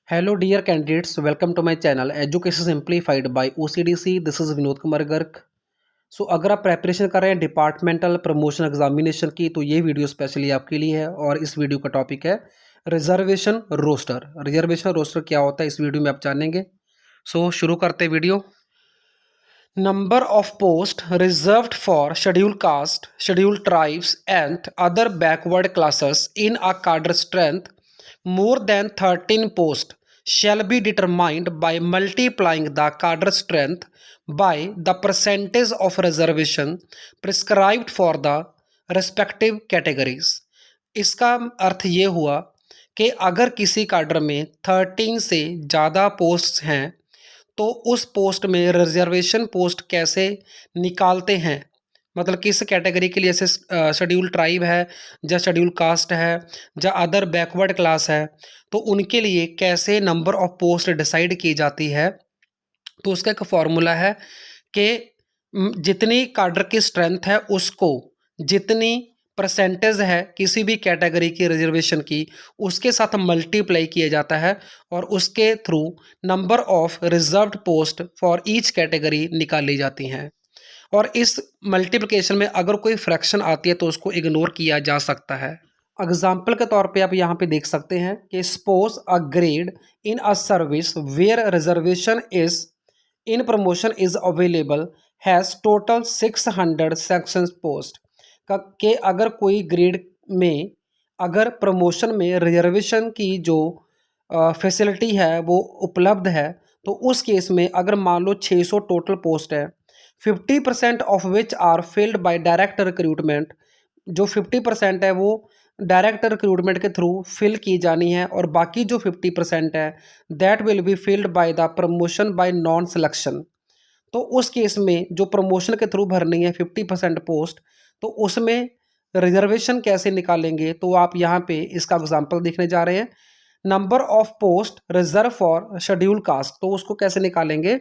Hello dear candidates, welcome to my channel Education Simplified by OCDC. This is Vinod Kumar Garg. सो अगर आप preparation कर रहे हैं डिपार्टमेंटल प्रमोशन एग्जामिनेशन की तो ये वीडियो स्पेशली आपके लिए है और इस वीडियो का टॉपिक है रिजर्वेशन रोस्टर. रिजर्वेशन रोस्टर क्या होता है इस वीडियो में आप जानेंगे. सो शुरू करते हैं video. Number of post reserved for schedule caste, schedule tribes and other backward classes in a cadre strength more than 13 posts shall be determined by multiplying the cadre strength by the percentage of reservation prescribed for the respective categories. इसका अर्थ ये हुआ कि अगर किसी cadre में 13 से ज़्यादा posts हैं तो उस पोस्ट में रिजर्वेशन पोस्ट कैसे निकालते हैं, मतलब किस कैटेगरी के लिए, जैसे शेड्यूल ट्राइब है या शेड्यूल कास्ट है या अदर बैकवर्ड क्लास है, तो उनके लिए कैसे नंबर ऑफ पोस्ट डिसाइड की जाती है. तो उसका एक फॉर्मूला है कि जितनी काडर की स्ट्रेंथ है उसको जितनी परसेंटेज है किसी भी कैटेगरी की रिजर्वेशन की उसके साथ मल्टीप्लाई किया जाता है और उसके through number of reserved post for each category निकाली जाती हैं. और इस मल्टीप्लिकेशन में अगर कोई फ्रैक्शन आती है तो उसको इग्नोर किया जा सकता है. एग्जाम्पल के तौर पे आप यहाँ पे देख सकते हैं कि suppose a grade in a service where reservation is in promotion is available has total 600 section post के अगर कोई ग्रेड में अगर प्रमोशन में रिजर्वेशन की जो फैसिलिटी है वो उपलब्ध है तो उस केस में अगर मान लो 600 टोटल पोस्ट है, 50% of which are filled by direct recruitment, जो 50% है वो डायरेक्ट रिक्रूटमेंट के थ्रू फिल की जानी है और बाकी जो 50% है that will be filled by the promotion by non selection. तो उस केस में जो प्रमोशन के थ्रू भरनी है 50% पोस्ट, तो उसमें रिजर्वेशन कैसे निकालेंगे तो आप यहाँ पे इसका एग्जांपल देखने जा रहे हैं. Number of post reserve for schedule caste, तो उसको कैसे निकालेंगे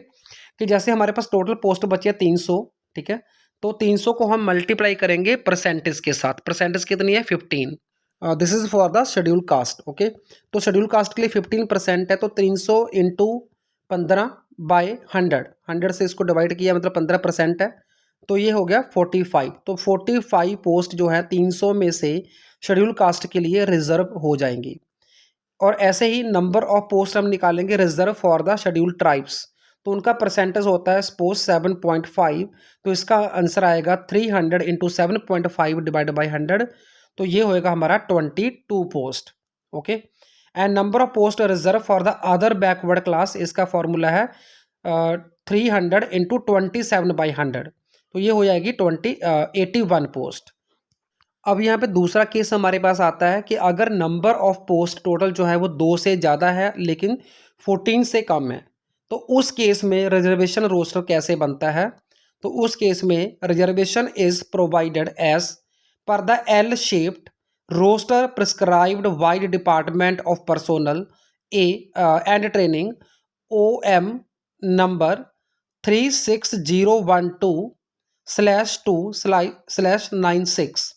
कि जैसे हमारे पास टोटल पोस्ट बची है 300, ठीक है, तो 300 को हम मल्टीप्लाई करेंगे परसेंटेज के साथ. परसेंटेज कितनी है 15. This is for the schedule caste. Okay, तो शेड्यूल कास्ट के लिए 15% है तो 300 इंटू 15 बाय 100 से इसको डिवाइड किया मतलब 15% है तो ये हो गया 45. तो 45 पोस्ट जो है 300 में से शेड्यूल कास्ट के लिए रिजर्व हो जाएंगी. और ऐसे ही नंबर ऑफ पोस्ट हम निकालेंगे reserve for the schedule tribes, तो उनका परसेंटेज होता है सपोज 7.5, तो इसका आंसर आएगा 300 इंटू 7.5 डिवाइड बाई 100, तो ये होएगा हमारा 22 post. Okay, and number of post reserve for the other backward class, इसका फॉर्मूला है 300 इंटू 27/100, तो ये हो जाएगी 81 पोस्ट. अब यहाँ पे दूसरा केस हमारे पास आता है कि अगर नंबर ऑफ पोस्ट टोटल जो है वो 2 से ज़्यादा है लेकिन 14 से कम है, तो उस केस में रिजर्वेशन रोस्टर कैसे बनता है. तो उस केस में reservation is provided as per the L shaped roster prescribed vide department of personnel uh and training OM number 36012/2/96.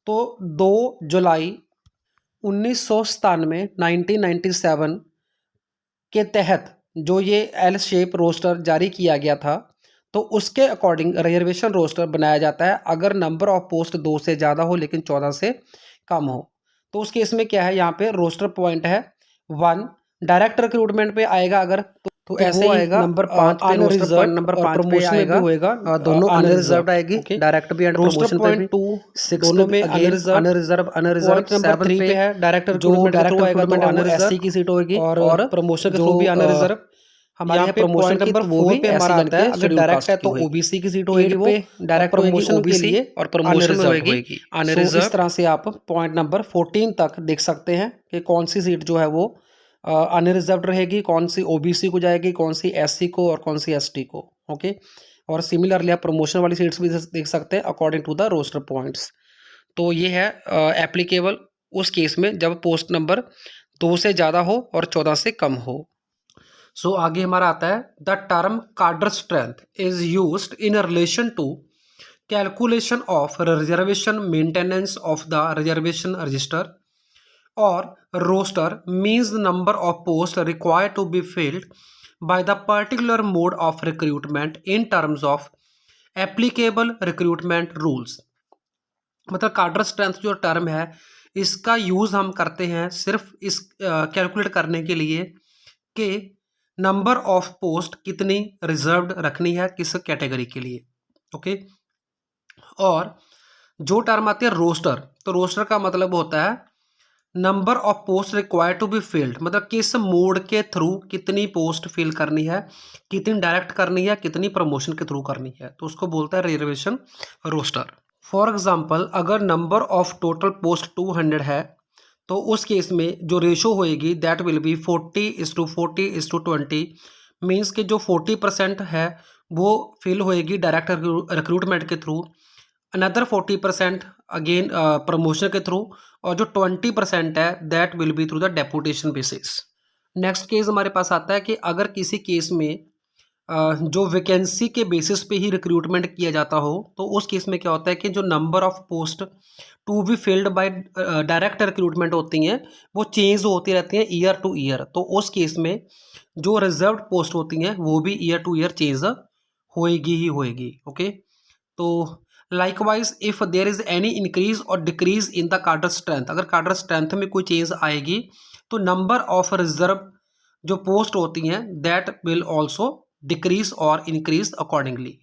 तो 2 जुलाई 1997 1997 के तहत जो ये एल शेप रोस्टर जारी किया गया था तो उसके अकॉर्डिंग रिजर्वेशन रोस्टर बनाया जाता है अगर नंबर ऑफ पोस्ट 2 से ज़्यादा हो लेकिन 14 से कम हो. तो उस केस में क्या है, यहाँ पे रोस्टर पॉइंट है 1, डायरेक्ट रिक्रूटमेंट पे आएगा अगर तो ऐसे ही आएगा नंबर 5 पे रोस्टर पॉइंट नंबर 5 पे आएगा, होएगा दोनों अनरिजर्व्ड आएगी, डायरेक्ट भी एंड प्रमोशन पे भी 2 6 दोनों में अनरिजर्व 7 पे है डायरेक्ट रिक्रूटमेंट के थ्रू आएगा तो अनरिजर्व की सीट होगी और प्रमोशन के थ्रू भी अनरिजर्व. हमारे यहाँ प्रमोशन नंबर 4 पे हमारा आता है अगर डायरेक्ट है तो ओबीसी की सीट होगी, वो डायरेक्ट प्रमोशन के लिए और प्रमोशन में होगी अनरिजर्व. इस तरह से आप पॉइंट नंबर 14 तक देख सकते हैं कि कौन सी सीट जो है वो अनरिजर्व्ड रहेगी, कौन सी ओबीसी को जाएगी, कौन सी एससी को और कौन सी एसटी को. ओके, और सिमिलरली आप प्रमोशन वाली सीट्स भी देख सकते हैं according to the roster points. तो ये है एप्लीकेबल उस केस में जब पोस्ट नंबर 2 से ज़्यादा हो और 14 से कम हो. सो आगे हमारा आता है the term cadre strength is used in relation to calculation of reservation maintenance of the reservation register or roster means the number of posts required to be filled by the particular mode of recruitment in terms of applicable recruitment rules। मतलब कार्डर strength जो term है इसका use हम करते हैं सिर्फ इस कैलकुलेट करने के लिए कि नंबर ऑफ पोस्ट कितनी रिजर्व्ड रखनी है किस कैटेगरी के लिए। ओके, और जो टर्म आती है रोस्टर, तो रोस्टर का मतलब होता है number of post required to be filled, मतलब किस मोड के थ्रू कितनी पोस्ट फिल करनी है, कितनी डायरेक्ट करनी है, कितनी प्रमोशन के थ्रू करनी है, तो उसको बोलता है रिजर्वेशन रोस्टर। फॉर एग्जांपल अगर नंबर ऑफ टोटल पोस्ट 200 है तो उस केस में जो रेशो होएगी दैट विल बी 40:40:20, मीन्स कि जो 40% है वो फिल होएगी डायरेक्ट रिक्रूटमेंट के थ्रू, अनदर 40% अगेन प्रमोशन के थ्रू, और जो 20% है that will B through the deputation basis. Next case हमारे पास आता है कि अगर किसी केस में जो वैकेंसी के बेसिस पे ही रिक्रूटमेंट किया जाता हो तो उस केस में क्या होता है कि जो number of post to be filled by direct recruitment होती हैं वो चेंज होती रहती हैं ईयर टू ईयर, तो उस केस में जो रिजर्व्ड पोस्ट होती हैं वो भी ईयर टू ईयर चेंज होएगी ही होएगी। ओके, तो likewise if there is any increase और decrease in the cadre strength, अगर कार्डर स्ट्रेंथ में कोई चेंज आएगी तो नंबर ऑफ रिजर्व जो पोस्ट होती हैं दैट विल ऑल्सो डिक्रीज और इंक्रीज अकॉर्डिंगली।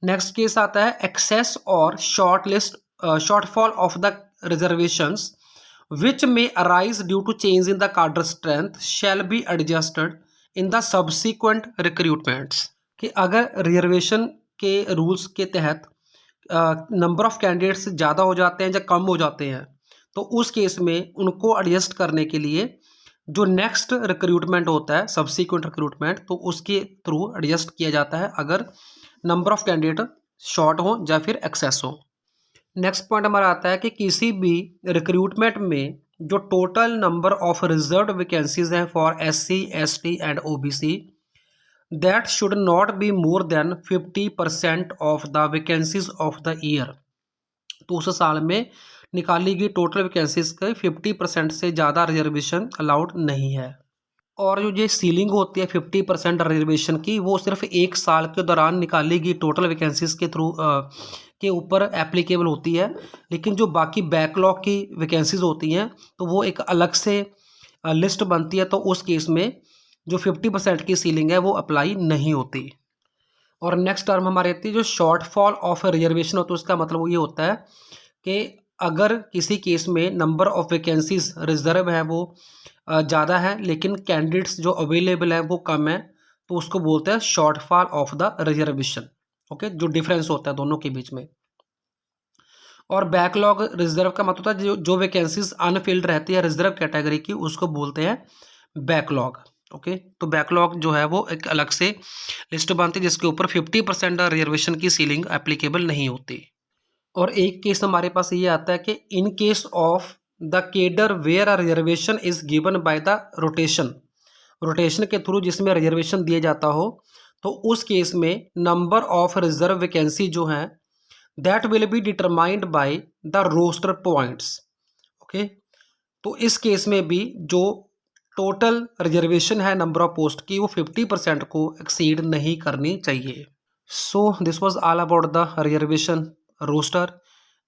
नेक्स्ट केस आता है एक्सेस और shortfall of the reservations which may arise due to change in the cadre strength shall be adjusted in the subsequent recruitments, कि अगर reservation के rules के तहत number of candidates ज़्यादा हो जाते हैं या कम हो जाते हैं तो उस केस में उनको एडजस्ट करने के लिए जो नेक्स्ट रिक्रूटमेंट होता है सब्सिक्वेंट रिक्रूटमेंट, तो उसके थ्रू एडजस्ट किया जाता है अगर नंबर ऑफ कैंडिडेट शॉर्ट हो या फिर एक्सेस हो। नेक्स्ट पॉइंट हमारा आता है कि किसी भी रिक्रूटमेंट में जो total number of reserved vacancies हैं for SC ST and OBC that should not be more than 50% of the vacancies of the year, तो उस साल में निकाली गई टोटल वैकेंसीज के 50% से ज़्यादा रिजर्वेशन अलाउड नहीं है। और जो ये सीलिंग होती है 50% रिजर्वेशन की वो सिर्फ एक साल के दौरान निकाली गई टोटल वैकेंसीज के थ्रू के ऊपर एप्लीकेबल होती है, लेकिन जो बाकी बैकलॉग की वैकेंसीज होती हैं तो वो एक अलग से लिस्ट बनती है, तो उस केस में जो 50% की सीलिंग है वो अप्लाई नहीं होती। और नेक्स्ट टर्म हमारी आती है जो शॉर्टफॉल ऑफ रिजर्वेशन होता है, उसका मतलब ये होता है कि अगर किसी केस में नंबर ऑफ वैकेंसीज रिजर्व है वो ज़्यादा है लेकिन कैंडिडेट्स जो अवेलेबल है वो कम है, तो उसको बोलते हैं shortfall of the reservation. Okay, जो डिफरेंस होता है दोनों के बीच में। और बैकलॉग रिजर्व का मतलब होता है जो वैकेंसीज अनफिल्ड रहती है रिजर्व कैटेगरी की उसको बोलते हैं बैकलॉग। ओके, तो बैकलॉग जो है वो एक अलग से लिस्ट बनती है जिसके ऊपर 50% रिजर्वेशन की सीलिंग एप्लीकेबल नहीं होती। और एक केस हमारे पास ये आता है कि in case of the cadre where a reservation is given by the rotation के थ्रू जिसमें रिजर्वेशन दिया जाता हो, तो उस केस में नंबर ऑफ रिजर्व वैकेंसी जो हैं that will be determined by the roster points. Okay, तो इस केस में भी जो टोटल रिजर्वेशन है नंबर ऑफ पोस्ट की वो 50% को एक्सीड नहीं करनी चाहिए। So this was all about the reservation roster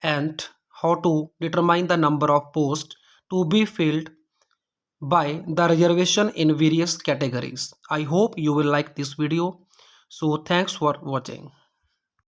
and how to determine the number of posts to be filled by the reservation in various categories. I hope you will like this video. So thanks for watching.